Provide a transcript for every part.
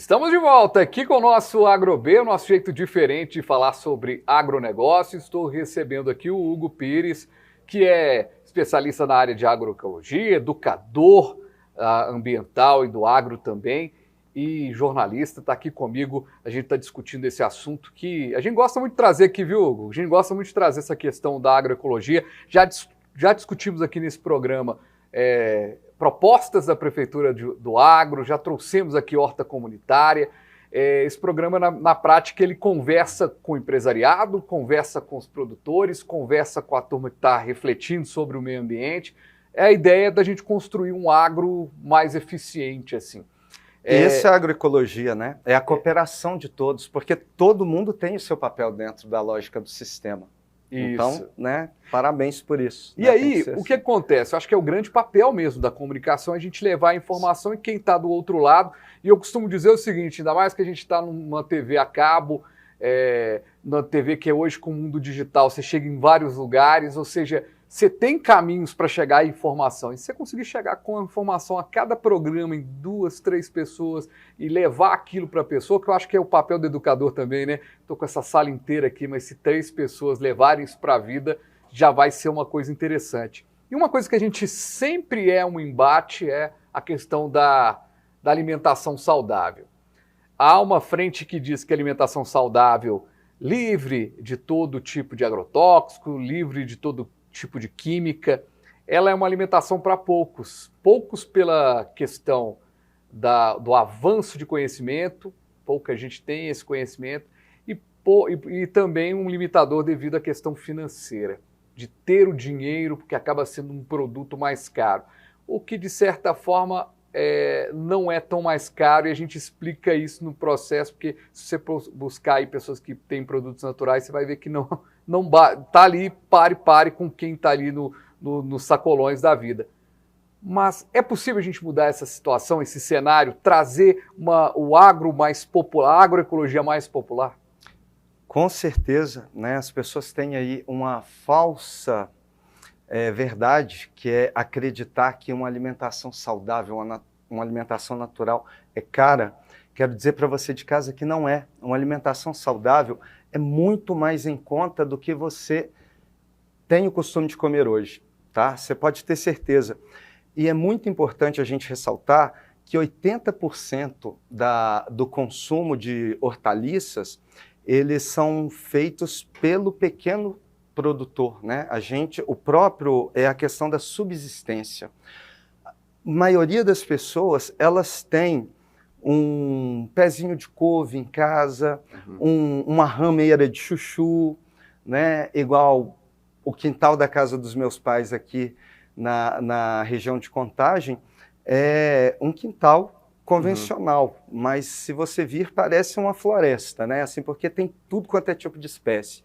Estamos de volta aqui com o nosso AgroB, o nosso jeito diferente de falar sobre agronegócio. Estou recebendo aqui o Hugo Pires, que é especialista na área de agroecologia, educador ambiental e do agro também, e jornalista, está aqui comigo. A gente está discutindo esse assunto que a gente gosta muito de trazer aqui, viu, Hugo? A gente gosta muito de trazer essa questão da agroecologia. Já discutimos aqui nesse programa propostas da Prefeitura do Agro, já trouxemos aqui horta comunitária. Esse programa, na prática, ele conversa com o empresariado, conversa com os produtores, conversa com a turma que está refletindo sobre o meio ambiente. É a ideia da gente construir um agro mais eficiente, assim. Isso é agroecologia, né? É a cooperação de todos, porque todo mundo tem o seu papel dentro da lógica do sistema. Isso. Então, né, parabéns por isso. E aí, o que acontece? Eu acho que é o grande papel mesmo da comunicação, a gente levar a informação e quem está do outro lado. E eu costumo dizer o seguinte, ainda mais que a gente está numa TV a cabo, na TV que é hoje com o mundo digital, você chega em vários lugares, ou seja, você tem caminhos para chegar à informação. E se você conseguir chegar com a informação a cada programa em 2, 3 pessoas e levar aquilo para a pessoa, que eu acho que é o papel do educador também, né? Estou com essa sala inteira aqui, mas se 3 pessoas levarem isso para a vida, já vai ser uma coisa interessante. E uma coisa que a gente sempre um embate é a questão da alimentação saudável. Há uma frente que diz que a alimentação saudável, livre de todo tipo de agrotóxico, livre de todo tipo de química, ela é uma alimentação para poucos. Poucos pela questão do avanço de conhecimento, pouca gente tem esse conhecimento, e também um limitador devido à questão financeira, de ter o dinheiro, porque acaba sendo um produto mais caro. O que, de certa forma, não é tão mais caro, e a gente explica isso no processo, porque se você buscar aí pessoas que têm produtos naturais, você vai ver que não está ali pare com quem está ali nos sacolões da vida. Mas é possível a gente mudar essa situação, esse cenário, trazer o agro mais popular, a agroecologia mais popular? Com certeza, né? As pessoas têm aí uma falsa verdade, que é acreditar que uma alimentação saudável, uma alimentação natural é cara. Quero dizer para você de casa que não é. Uma alimentação saudável é muito mais em conta do que você tem o costume de comer hoje, tá? Você pode ter certeza. E é muito importante a gente ressaltar que 80% do consumo de hortaliças, eles são feitos pelo pequeno produtor, né? É a questão da subsistência. A maioria das pessoas, elas têm um pezinho de couve em casa, uma rameira de chuchu, né? Igual o quintal da casa dos meus pais aqui na região de Contagem, é um quintal convencional, mas se você vir, parece uma floresta, né? Assim, porque tem tudo quanto é tipo de espécie.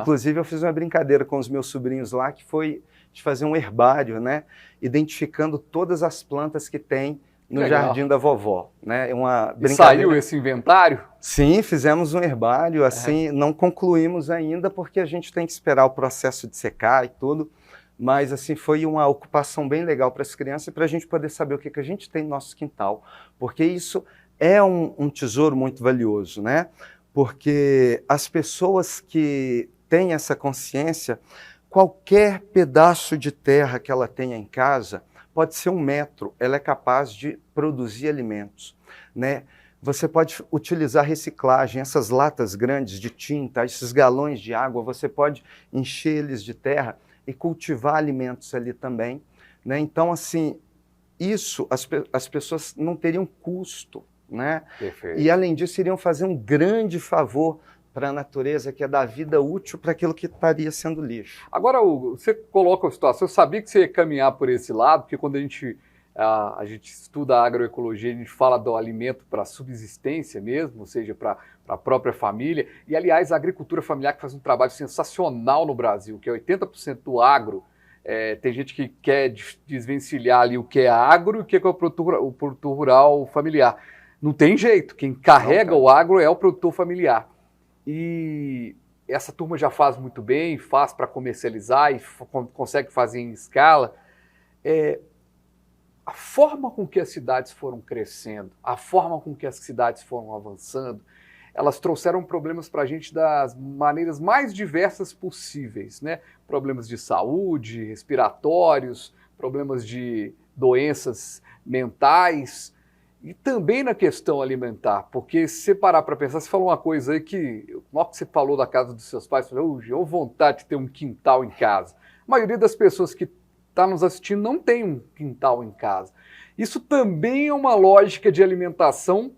Inclusive, eu fiz uma brincadeira com os meus sobrinhos lá, que foi de fazer um herbário, né? Identificando todas as plantas que tem no jardim da vovó, né? Uma brincadeira. E saiu esse inventário? Sim, fizemos um herbário, assim, não concluímos ainda, porque a gente tem que esperar o processo de secar e tudo, mas assim, foi uma ocupação bem legal para as crianças e para a gente poder saber o que a gente tem no nosso quintal, porque isso é um tesouro muito valioso, né? Porque as pessoas que têm essa consciência, qualquer pedaço de terra que ela tenha em casa, pode ser 1 metro, ela é capaz de produzir alimentos, né? Você pode utilizar reciclagem, essas latas grandes de tinta, esses galões de água, você pode encher eles de terra e cultivar alimentos ali também, né? Então, assim, isso as pessoas não teriam custo, né? Perfeito. E, além disso, iriam fazer um grande favor para a natureza, que é dar vida útil para aquilo que estaria sendo lixo. Agora, Hugo, você coloca a situação, eu sabia que você ia caminhar por esse lado, porque quando a gente estuda a agroecologia, a gente fala do alimento para subsistência mesmo, ou seja, para a própria família. E, aliás, a agricultura familiar que faz um trabalho sensacional no Brasil, que é 80% do agro. Tem gente que quer desvencilhar ali o que é agro e o que é o produtor rural familiar. Não tem jeito, quem carrega o agro é o produtor familiar. E essa turma já faz muito bem, faz para comercializar e consegue fazer em escala. A forma com que as cidades foram crescendo, a forma com que as cidades foram avançando, elas trouxeram problemas para a gente das maneiras mais diversas possíveis, né? Problemas de saúde, respiratórios, problemas de doenças mentais e também na questão alimentar, porque se você parar para pensar, você falou uma coisa aí que, na hora que você falou da casa dos seus pais, você falou, eu vontade de ter um quintal em casa. A maioria das pessoas que está nos assistindo não tem um quintal em casa. Isso também é uma lógica de alimentação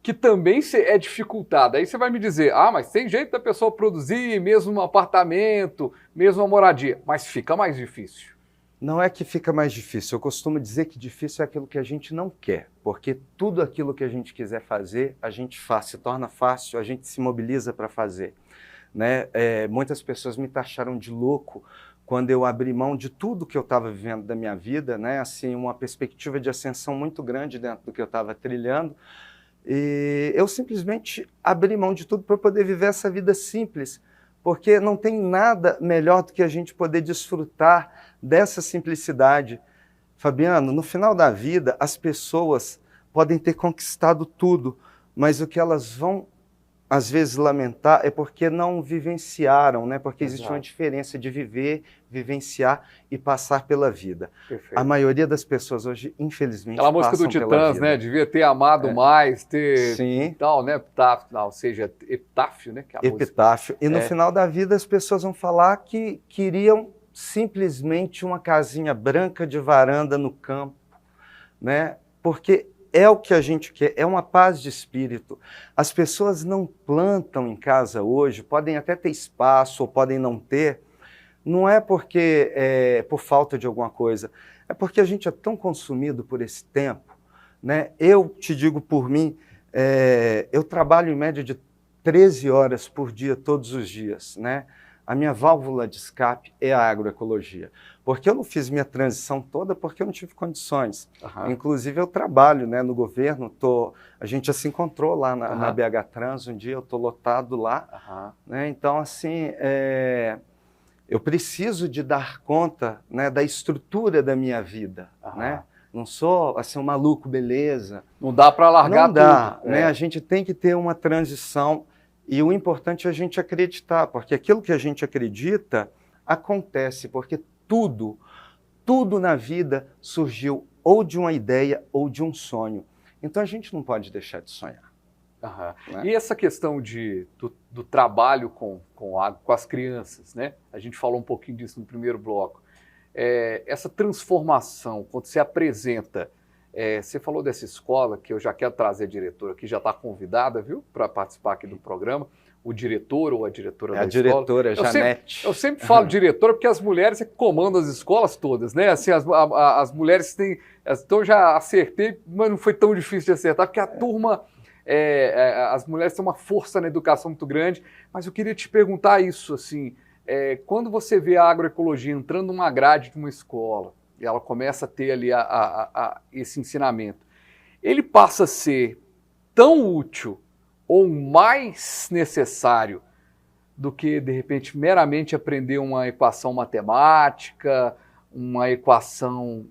que também é dificultada. Aí você vai me dizer, mas tem jeito da pessoa produzir mesmo um apartamento, mesmo uma moradia, mas fica mais difícil. Não é que fica mais difícil, eu costumo dizer que difícil é aquilo que a gente não quer, porque tudo aquilo que a gente quiser fazer, a gente faz, se torna fácil, a gente se mobiliza para fazer. Né? Muitas pessoas me taxaram de louco quando eu abri mão de tudo que eu estava vivendo da minha vida, né? Assim, uma perspectiva de ascensão muito grande dentro do que eu estava trilhando, e eu simplesmente abri mão de tudo para poder viver essa vida simples, porque não tem nada melhor do que a gente poder desfrutar dessa simplicidade. Fabiano, no final da vida, as pessoas podem ter conquistado tudo, mas o que elas vão, às vezes, lamentar é porque não vivenciaram, né? Porque existe uma diferença de viver, vivenciar e passar pela vida. Perfeito. A maioria das pessoas hoje, infelizmente, aquela música do Titãs, né? Devia ter amado mais, ter... Sim. Tal, né? Ou seja, epitáfio, né? Que é a epitáfio. música. E no final da vida as pessoas vão falar que queriam simplesmente uma casinha branca de varanda no campo, né? Porque é o que a gente quer, é uma paz de espírito. As pessoas não plantam em casa hoje, podem até ter espaço ou podem não ter, não é porque por falta de alguma coisa, é porque a gente é tão consumido por esse tempo, né? Eu te digo por mim, eu trabalho em média de 13 horas por dia, todos os dias, né? A minha válvula de escape é a agroecologia. Porque eu não fiz minha transição toda porque eu não tive condições. Uhum. Inclusive, eu trabalho, né, no governo, a gente já se encontrou lá na BH Trans, um dia eu estou lotado lá. Né? Então, assim, eu preciso de dar conta, né, da estrutura da minha vida. Né? Não sou assim, um maluco, beleza. Não dá para largar tudo. Não dá, né? A gente tem que ter uma transição. E o importante é a gente acreditar, porque aquilo que a gente acredita acontece, porque tudo na vida surgiu ou de uma ideia ou de um sonho. Então a gente não pode deixar de sonhar. Né? E essa questão do trabalho com as crianças, né? A gente falou um pouquinho disso no primeiro bloco. Essa transformação, quando você apresenta... você falou dessa escola, que eu já quero trazer a diretora, que já está convidada, viu, para participar aqui do programa, o diretor ou a diretora da escola. A diretora, Janete. Eu sempre falo diretora porque as mulheres é que comandam as escolas todas, né? Assim, as mulheres têm... Então já acertei, mas não foi tão difícil de acertar, porque a turma... as mulheres têm uma força na educação muito grande, mas eu queria te perguntar isso, assim, quando você vê a agroecologia entrando numa grade de uma escola, e ela começa a ter ali esse ensinamento, ele passa a ser tão útil ou mais necessário do que, de repente, meramente aprender uma equação matemática, uma equação,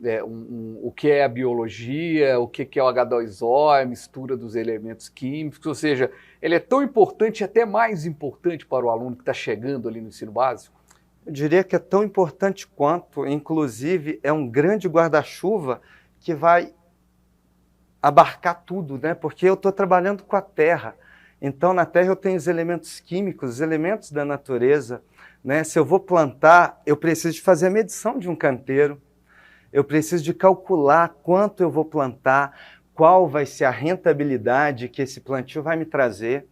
o que é a biologia, o que é o H2O, a mistura dos elementos químicos, ou seja, ele é tão importante e até mais importante para o aluno que está chegando ali no ensino básico? Eu diria que é tão importante quanto, inclusive, é um grande guarda-chuva que vai abarcar tudo, né? Porque eu estou trabalhando com a terra. Então, na terra eu tenho os elementos químicos, os elementos da natureza. Né? Se eu vou plantar, eu preciso de fazer a medição de um canteiro. Eu preciso de calcular quanto eu vou plantar, qual vai ser a rentabilidade que esse plantio vai me trazer.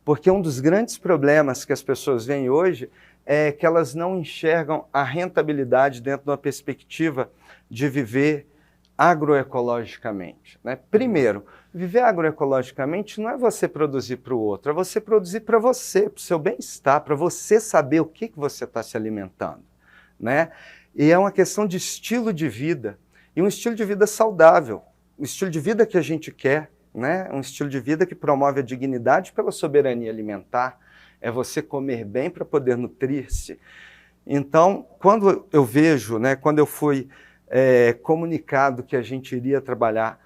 Porque um dos grandes problemas que as pessoas veem hoje é que elas não enxergam a rentabilidade dentro de uma perspectiva de viver agroecologicamente. Né? Primeiro, viver agroecologicamente não é você produzir para o outro, é você produzir para você, para o seu bem-estar, para você saber o que você está se alimentando. Né? E é uma questão de estilo de vida, e um estilo de vida saudável, um estilo de vida que a gente quer, né? Um estilo de vida que promove a dignidade pela soberania alimentar, é você comer bem para poder nutrir-se. Então, quando eu vejo, né, quando eu fui comunicado que a gente iria trabalhar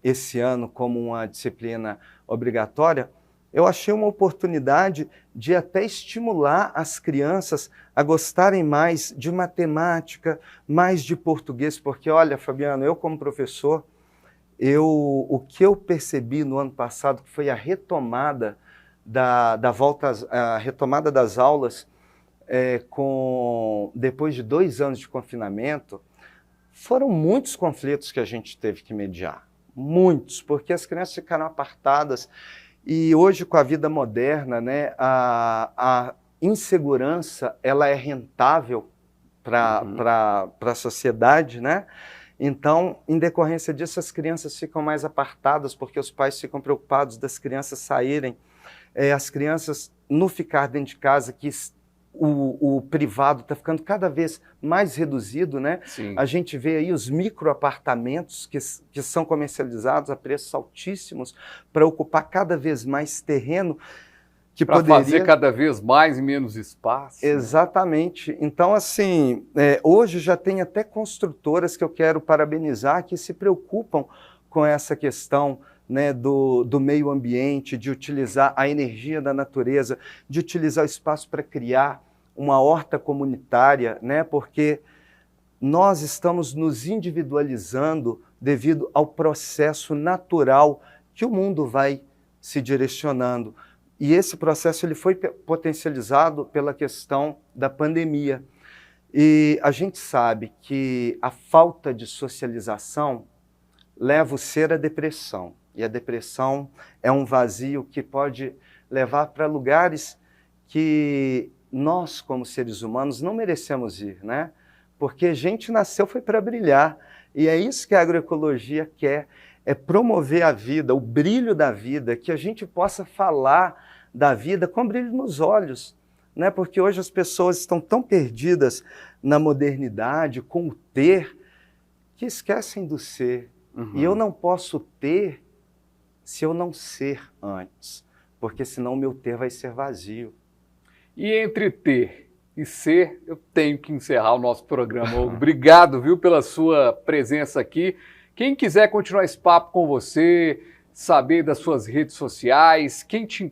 esse ano como uma disciplina obrigatória, eu achei uma oportunidade de até estimular as crianças a gostarem mais de matemática, mais de português, porque, olha, Fabiano, eu como professor, o que eu percebi no ano passado, que foi a retomada a retomada das aulas depois de 2 anos de confinamento, foram muitos conflitos que a gente teve que mediar, muitos, porque as crianças ficaram apartadas. E hoje, com a vida moderna, né, a insegurança ela é rentável para a sociedade, né? Então, em decorrência disso, as crianças ficam mais apartadas, porque os pais ficam preocupados das crianças saírem. As crianças, no ficar dentro de casa, que o privado está ficando cada vez mais reduzido, né? Sim. A gente vê aí os microapartamentos que são comercializados a preços altíssimos para ocupar cada vez mais terreno. Para fazer cada vez mais e menos espaço. Exatamente. Né? Então, assim, hoje já tem até construtoras que eu quero parabenizar que se preocupam com essa questão, né, do meio ambiente, de utilizar a energia da natureza, de utilizar o espaço para criar uma horta comunitária, né, porque nós estamos nos individualizando devido ao processo natural que o mundo vai se direcionando. E esse processo ele foi potencializado pela questão da pandemia. E a gente sabe que a falta de socialização leva o ser à depressão. E a depressão é um vazio que pode levar para lugares que nós, como seres humanos, não merecemos ir, né? Porque a gente nasceu foi para brilhar. E é isso que a agroecologia quer, é promover a vida, o brilho da vida, que a gente possa falar da vida com brilho nos olhos, né? Porque hoje as pessoas estão tão perdidas na modernidade, com o ter, que esquecem do ser. Uhum. E eu não posso ter se eu não ser antes, porque senão o meu ter vai ser vazio. E entre ter e ser, eu tenho que encerrar o nosso programa. Obrigado, viu, pela sua presença aqui. Quem quiser continuar esse papo com você, saber das suas redes sociais,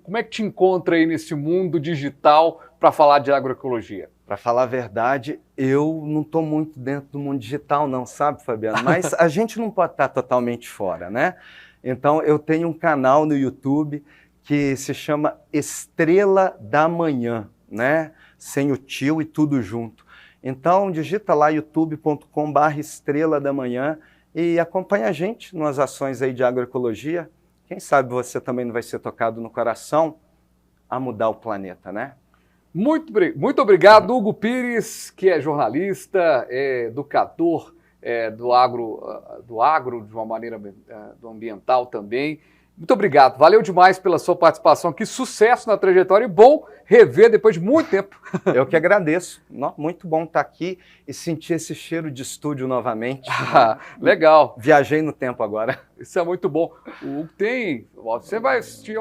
como é que te encontra aí nesse mundo digital para falar de agroecologia? Para falar a verdade, eu não estou muito dentro do mundo digital não, sabe, Fabiano? Mas a gente não pode estar totalmente fora, né? Então, eu tenho um canal no YouTube que se chama Estrela da Manhã, né? Sem o tio e tudo junto. Então, digita lá youtube.com/Estrela da Manhã e acompanha a gente nas ações aí de agroecologia. Quem sabe você também não vai ser tocado no coração a mudar o planeta, né? Muito obrigado, Hugo Pires, que é jornalista, é educador do agro de uma maneira do ambiental também. Muito obrigado, valeu demais pela sua participação, que sucesso na trajetória e bom rever depois de muito tempo. Eu que agradeço, muito bom estar aqui e sentir esse cheiro de estúdio novamente. Legal. Viajei no tempo agora. Isso é muito bom. O Hugo você vai assistir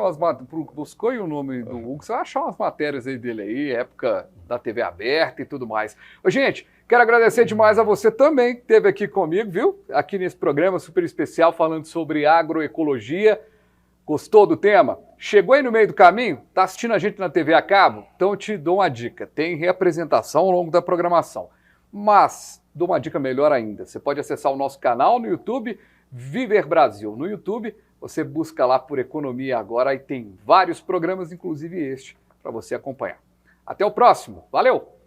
buscou aí o nome do Hugo, você vai achar umas matérias aí dele aí, época da TV aberta e tudo mais. Ô, gente, quero agradecer demais a você também que esteve aqui comigo, viu? Aqui nesse programa super especial falando sobre agroecologia. Gostou do tema? Chegou aí no meio do caminho? Está assistindo a gente na TV a cabo? Então eu te dou uma dica. Tem reapresentação ao longo da programação. Mas dou uma dica melhor ainda. Você pode acessar o nosso canal no YouTube, Viver Brasil. No YouTube, você busca lá por Economia Agora e tem vários programas, inclusive este, para você acompanhar. Até o próximo. Valeu!